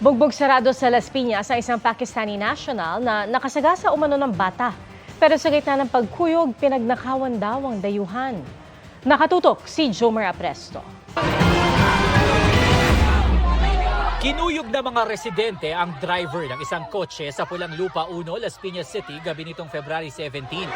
Bugbog sarado sa Las Piñas sa isang Pakistani national na nakasagasa umano ng bata. Pero sa gitna ng pagkuyog, pinagnakawan daw ang dayuhan. Nakatutok si Jomer Apresto. Kinuyog na mga residente ang driver ng isang kotse sa Pulang Lupa 1, Las Piñas City, gabi nitong February 17.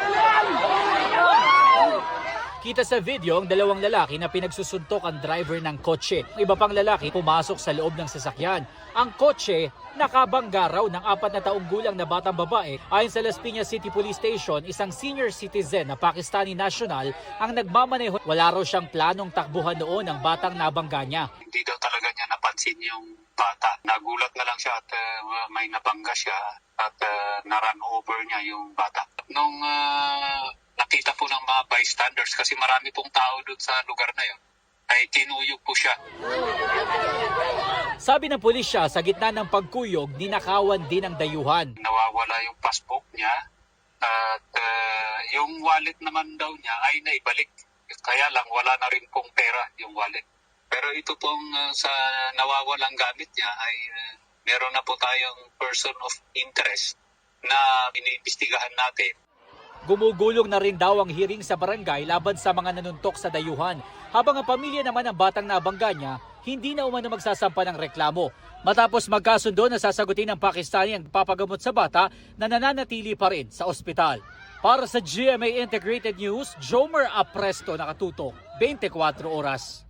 Kita sa video ang dalawang lalaki na pinagsusuntok ang driver ng kotse. Iba pang lalaki pumasok sa loob ng sasakyan. Ang kotse nakabangga raw ng 4 na taong gulang na batang babae. Ayon sa Las Piñas City Police Station, isang senior citizen na Pakistani national ang nagmamaneho. Wala raw siyang planong takbuhan noon ang batang nabangga niya. Hindi daw talaga niya napansin yung bata. Nagulat na lang siya at may nabangga siya at na-run over niya yung bata. Nung nakita po ng mga bystanders kasi marami pong tao doon sa lugar na yun, ay tinuyog po siya. Sabi ng pulisya, sa gitna ng pagkuyog, ninakawan din ang dayuhan. Nawawala yung passport niya at yung wallet naman daw niya ay naibalik. Kaya lang wala na rin pong pera yung wallet. Pero ito pong sa nawawalang gamit niya ay meron na po tayong person of interest na iniimbestigahan natin. Gumugulong na rin daw ang hearing sa barangay laban sa mga nanuntok sa dayuhan. Habang ang pamilya naman ng batang nabangga niya, hindi na umano magsasampa ng reklamo. Matapos magkasundo na sasagutin ng Pakistani ang papagamot sa bata na nananatili pa rin sa ospital. Para sa GMA Integrated News, Jomer Apresto, nakatutok 24 oras.